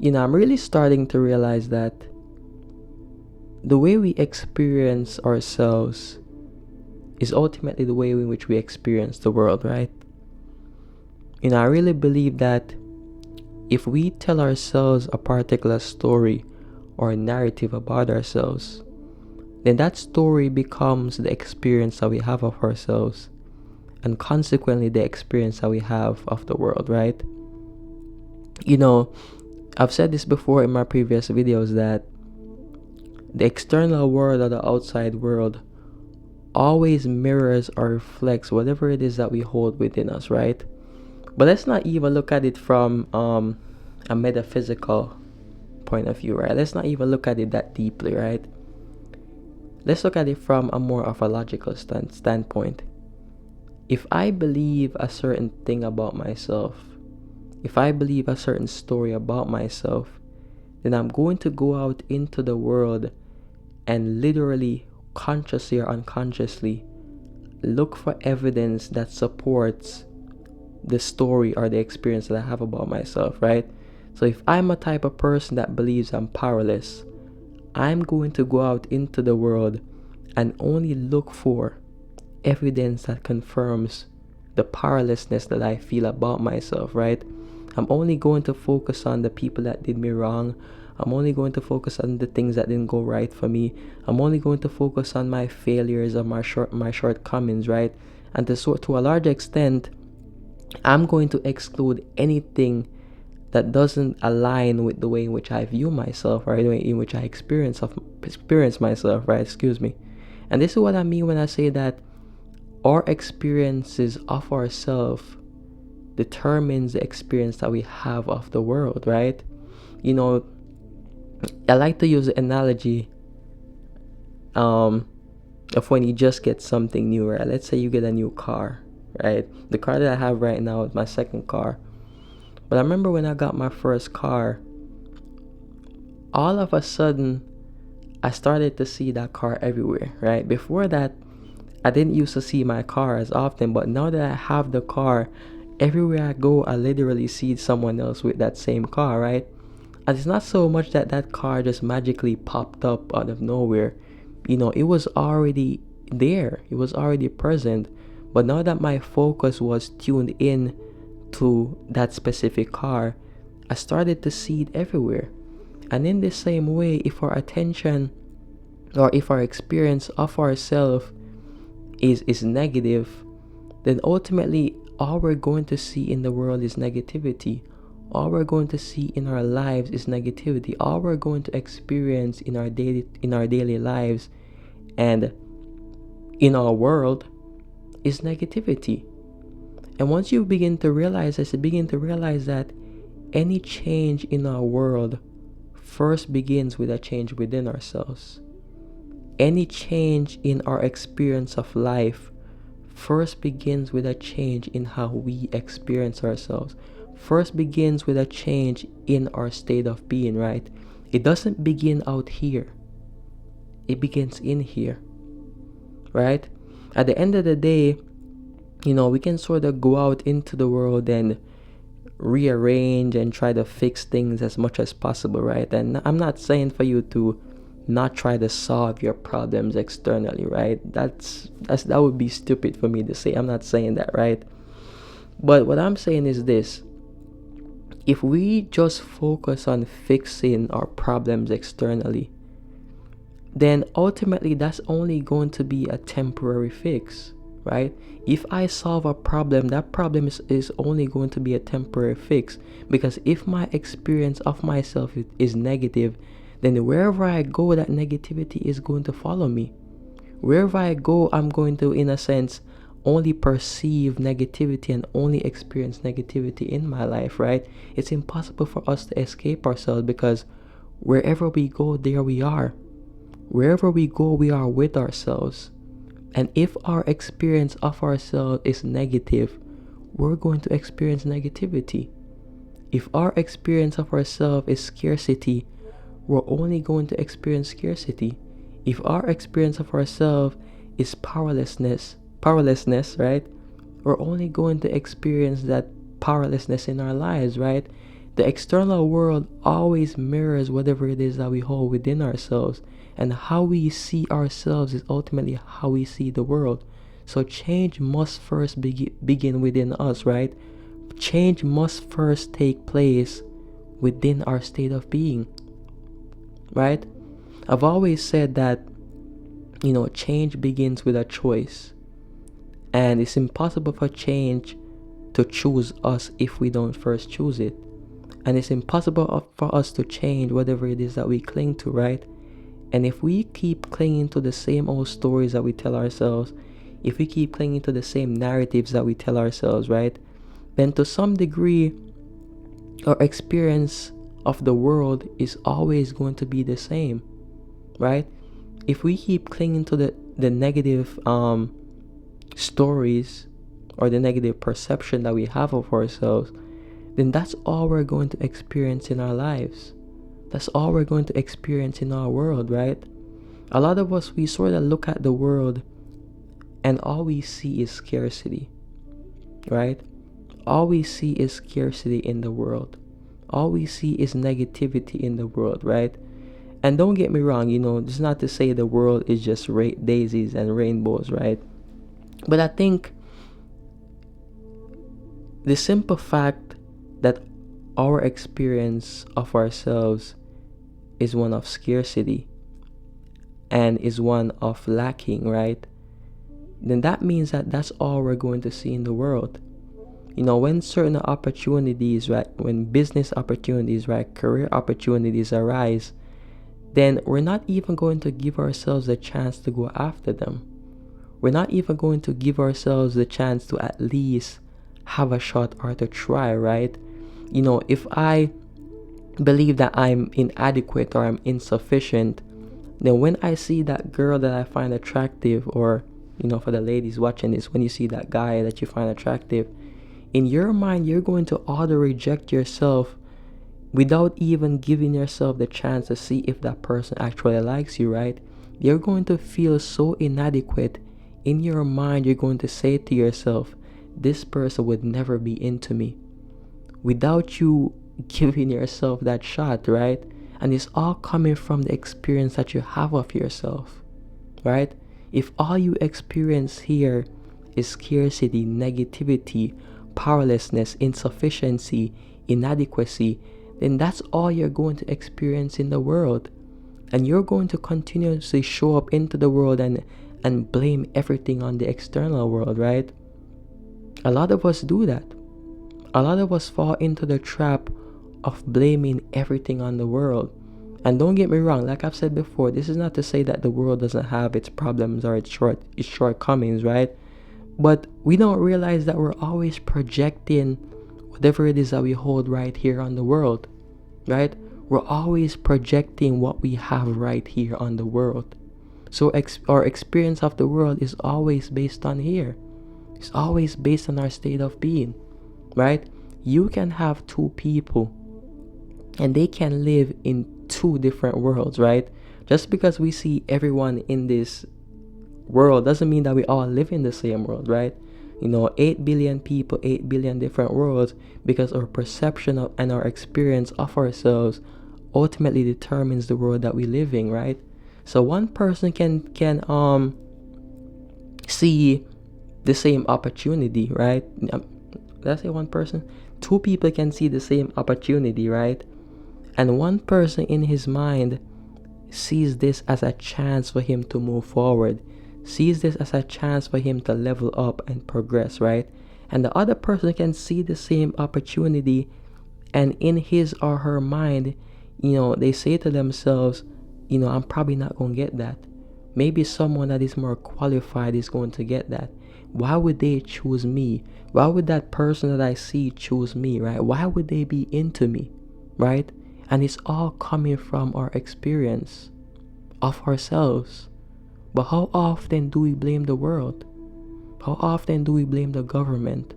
I'm really starting to realize that the way we experience ourselves is ultimately the way in which we experience the world, right? I really believe that if we tell ourselves a particular story or a narrative about ourselves, then that story becomes the experience that we have of ourselves, and consequently the experience that we have of the world, right? You know, I've said this before in my previous videos that the external world or the outside world always mirrors or reflects whatever it is that we hold within us, right? But let's not even look at it from a metaphysical point of view, right? Let's not even look at it that deeply, right? Let's look at it from a more of a logical standpoint. If I believe a certain thing about myself, if I believe a certain story about myself, then I'm going to go out into the world and literally, consciously or unconsciously, look for evidence that supports the story or the experience that I have about myself, right? So if I'm a type of person that believes I'm powerless, I'm going to go out into the world and only look for evidence that confirms the powerlessness that I feel about myself, right? I'm only going to focus on the people that did me wrong. I'm only going to focus on the things that didn't go right for me. I'm only going to focus on my failures or my shortcomings, right? And to a large extent, I'm going to exclude anything that doesn't align with the way in which I view myself or the way in which I experience myself, right? Excuse me. And this is what I mean when I say that our experiences of ourselves determines the experience that we have of the world, right? You know, I like to use the analogy of when you just get something new, right? Let's say you get a new car, right? The car that I have right now is my second car. But I remember when I got my first car, all of a sudden, I started to see that car everywhere, right? Before that, I didn't used to see my car as often, but now that I have the car, everywhere I go, I literally see someone else with that same car, right? And it's not so much that that car just magically popped up out of nowhere. It was already there. It was already present. But now that my focus was tuned in to that specific car, I started to see it everywhere. And in the same way, if our attention or if our experience of ourselves is negative, then ultimately all we're going to see in the world is negativity. All we're going to see in our lives is negativity. All we're going to experience in our daily lives and in our world is negativity. And once you begin to realize this, you begin to realize that any change in our world first begins with a change within ourselves. Any change in our experience of life first begins with a change in how we experience ourselves. First begins with a change in our state of being, right? It doesn't begin out here. It begins in here, right? At the end of the day, we can sort of go out into the world and rearrange and try to fix things as much as possible, right? And I'm not saying for you to not try to solve your problems externally, right? That would be stupid for me to say. I'm not saying that, right? But what I'm saying is this: if we just focus on fixing our problems externally, then ultimately that's only going to be a temporary fix, right? If I solve a problem, that problem is only going to be a temporary fix, because if my experience of myself is negative, then wherever I go, that negativity is going to follow me. Wherever I go, I'm going to, in a sense, only perceive negativity and only experience negativity in my life, right? It's impossible for us to escape ourselves, because wherever we go, there we are. Wherever we go, we are with ourselves. And if our experience of ourselves is negative, we're going to experience negativity. If our experience of ourselves is scarcity, we're only going to experience scarcity. If our experience of ourselves is powerlessness, right? We're only going to experience that powerlessness in our lives, right? The external world always mirrors whatever it is that we hold within ourselves, and how we see ourselves is ultimately how we see the world. So change must first begin within us, right? Change must first take place within our state of being, right? I've always said that, change begins with a choice, and it's impossible for change to choose us if we don't first choose it. And it's impossible for us to change whatever it is that we cling to, right? And if we keep clinging to the same old stories that we tell ourselves, if we keep clinging to the same narratives that we tell ourselves, right, then to some degree, our experience of the world is always going to be the same, right? If we keep clinging to the negative stories or the negative perception that we have of ourselves, then that's all we're going to experience in our lives. That's all we're going to experience in our world, right? A lot of us, we sort of look at the world and all we see is scarcity, right? All we see is scarcity in the world. All we see is negativity in the world, right? And don't get me wrong, it's not to say the world is just daisies and rainbows, right? But I think the simple fact that our experience of ourselves is one of scarcity and is one of lacking, right? Then that means that that's all we're going to see in the world. When certain opportunities, right, when business opportunities, right, career opportunities arise, then we're not even going to give ourselves the chance to go after them. We're not even going to give ourselves the chance to at least have a shot or to try, right? If I believe that I'm inadequate or I'm insufficient, then when I see that girl that I find attractive, or, for the ladies watching this, when you see that guy that you find attractive, in your mind, you're going to auto reject yourself without even giving yourself the chance to see if that person actually likes you, right? You're going to feel so inadequate. In your mind, you're going to say to yourself, this person would never be into me, without you giving yourself that shot, right? And it's all coming from the experience that you have of yourself, right? If all you experience here is scarcity, negativity, powerlessness, insufficiency, inadequacy, then that's all you're going to experience in the world. And you're going to continuously show up into the world and blame everything on the external world, right? A lot of us do that. A lot of us fall into the trap of blaming everything on the world. And don't get me wrong, like I've said before, this is not to say that the world doesn't have its problems or its shortcomings, right? But we don't realize that we're always projecting whatever it is that we hold right here on the world, right? We're always projecting what we have right here on the world. So our experience of the world is always based on here. It's always based on our state of being, right? You can have two people and they can live in two different worlds, right? Just because we see everyone in this world doesn't mean that we all live in the same world, right? 8 billion people, 8 billion different worlds, because our perception of and our experience of ourselves ultimately determines the world that we live in, right? So one person can see the same opportunity, right? Did I say one person? Two people can see the same opportunity, right? And one person in his mind sees this as a chance for him to move forward, sees this as a chance for him to level up and progress, right? And the other person can see the same opportunity, and in his or her mind, they say to themselves, I'm probably not going to get that. Maybe someone that is more qualified is going to get that. Why would they choose me? Why would that person that I see choose me, right? Why would they be into me, right? And it's all coming from our experience of ourselves. But how often do we blame the world? How often do we blame the government?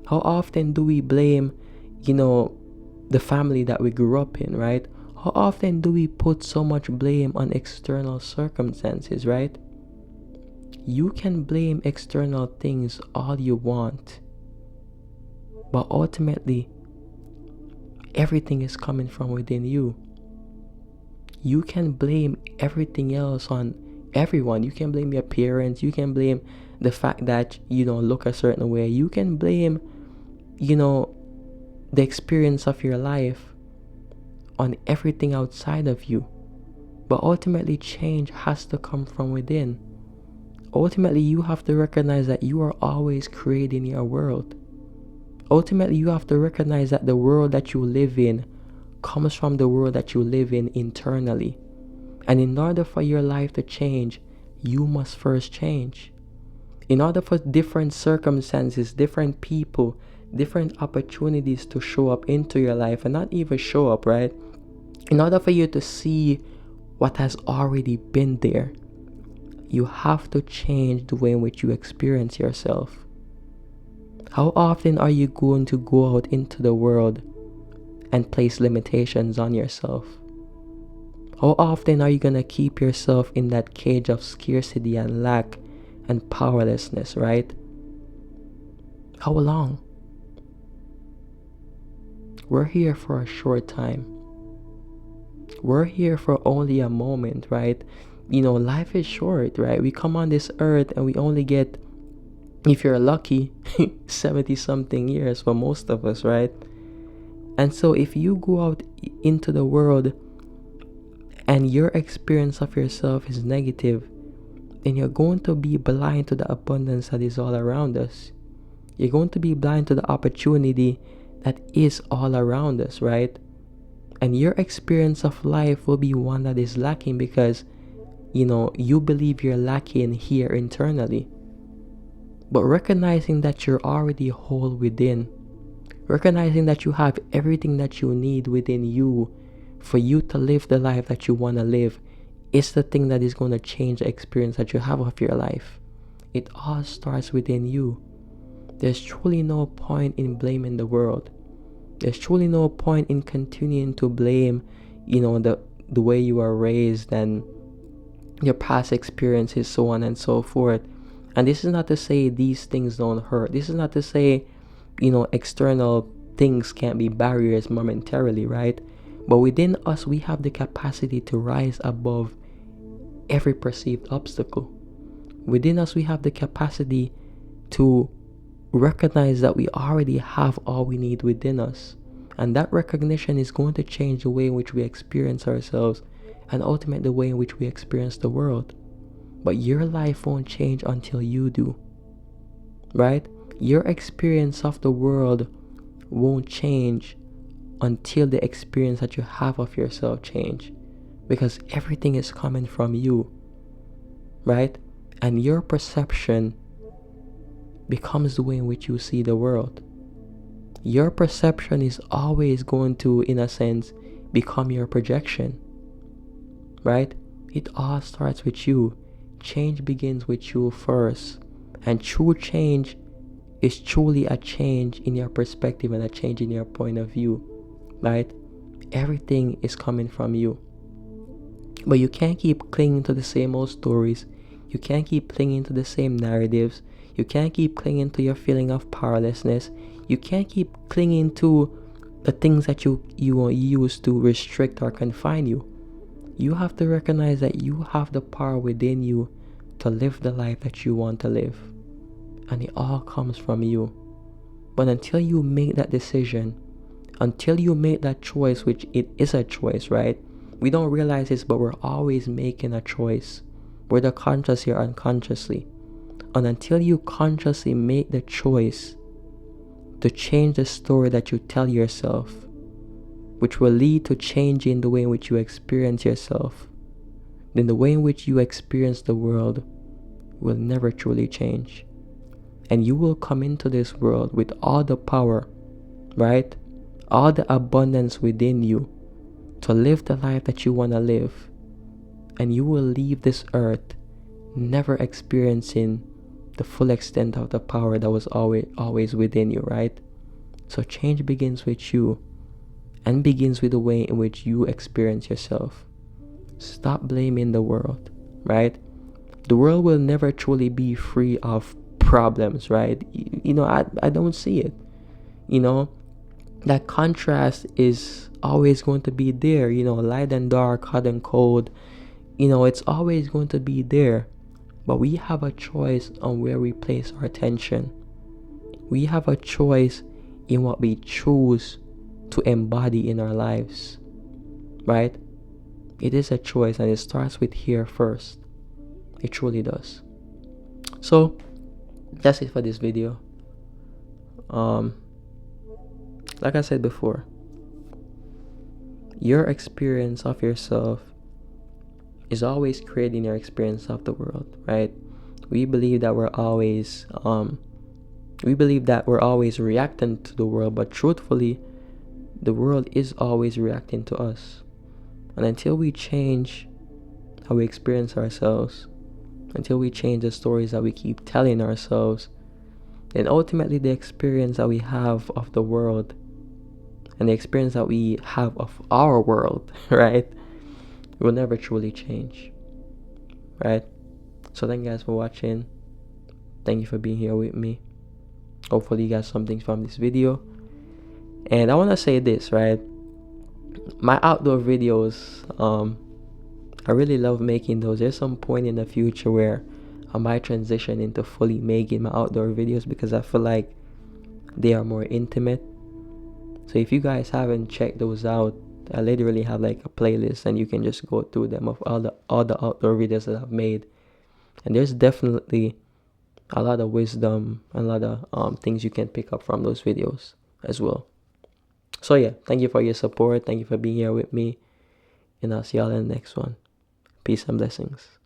How often do we blame, the family that we grew up in, right? How often do we put so much blame on external circumstances, right? You can blame external things all you want, but ultimately, everything is coming from within you. You can blame everything else on everyone. You can blame your parents. You can blame the fact that you don't look a certain way. You can blame, the experience of your life on everything outside of you. But ultimately, change has to come from within. Ultimately, you have to recognize that you are always creating your world. Ultimately, you have to recognize that the world that you live in comes from the world that you live in internally. And in order for your life to change, you must first change. In order for different circumstances, different people, different opportunities to show up into your life, and not even show up, right? In order for you to see what has already been there, you have to change the way in which you experience yourself. How often are you going to go out into the world and place limitations on yourself? How often are you going to keep yourself in that cage of scarcity and lack and powerlessness, right? How long? We're here for a short time. We're here for only a moment, right? Life is short, right? We come on this earth and we only get, if you're lucky, 70 something years for most of us, right? And so if you go out into the world and your experience of yourself is negative, then you're going to be blind to the abundance that is all around us. You're going to be blind to the opportunity that is all around us, right? And your experience of life will be one that is lacking because, you believe you're lacking here internally. But recognizing that you're already whole within, recognizing that you have everything that you need within you for you to live the life that you want to live, is the thing that is going to change the experience that you have of your life. It all starts within you. There's truly no point in blaming the world. There's truly no point in continuing to blame, the way you are raised and your past experiences, so on and so forth. And this is not to say these things don't hurt. This is not to say, external things can't be barriers momentarily, right? But within us, we have the capacity to rise above every perceived obstacle. Within us, we have the capacity to recognize that we already have all we need within us. And that recognition is going to change the way in which we experience ourselves and ultimately the way in which we experience the world. But your life won't change until you do, right? Your experience of the world won't change until the experience that you have of yourself change, because everything is coming from you, right? And your perception becomes the way in which you see the world. Your perception is always going to, in a sense, become your projection, right? It all starts with you. Change begins with you first. And true change is truly a change in your perspective and a change in your point of view, right? Everything is coming from you. But you can't keep clinging to the same old stories. You can't keep clinging to the same narratives. You can't keep clinging to your feeling of powerlessness. You can't keep clinging to the things that you use to restrict or confine you. You have to recognize that you have the power within you to live the life that you want to live. And it all comes from you. But until you make that decision, until you make that choice, which it is a choice, right? We don't realize this, but we're always making a choice, whether consciously or unconsciously. And until you consciously make the choice to change the story that you tell yourself, which will lead to changing the way in which you experience yourself, then the way in which you experience the world will never truly change. And you will come into this world with all the power, right? All the abundance within you to live the life that you want to live. And you will leave this earth never experiencing the full extent of the power that was always within you, right? So change begins with you and begins with the way in which you experience yourself. Stop blaming the world, right? The world will never truly be free of problems, right? I don't see it. that contrast is always going to be there. Light and dark, hot and cold, it's always going to be there. But we have a choice on where we place our attention. We have a choice in what we choose to embody in our lives, right? It is a choice, and it starts with here first. It truly does. So that's it for this video. Like I said before, your experience of yourself is always creating your experience of the world, right? We believe that we're always reacting to the world, but truthfully, the world is always reacting to us. And until we change how we experience ourselves, until we change the stories that we keep telling ourselves, then ultimately the experience that we have of the world and the experience that we have of our world, right, will never truly change, right? So thank you guys for watching. Thank you for being here with me. Hopefully you got something from this video. And I want to say this, right? My outdoor videos, I really love making those. There's some point in the future where I might transition into fully making my outdoor videos, because I feel like they are more intimate. So if you guys haven't checked those out, I literally have like a playlist, and you can just go through them of all the outdoor videos that I've made. And there's definitely a lot of wisdom and a lot of things you can pick up from those videos as well. So yeah, thank you for your support. Thank you for being here with me. And I'll see y'all in the next one. Peace and blessings.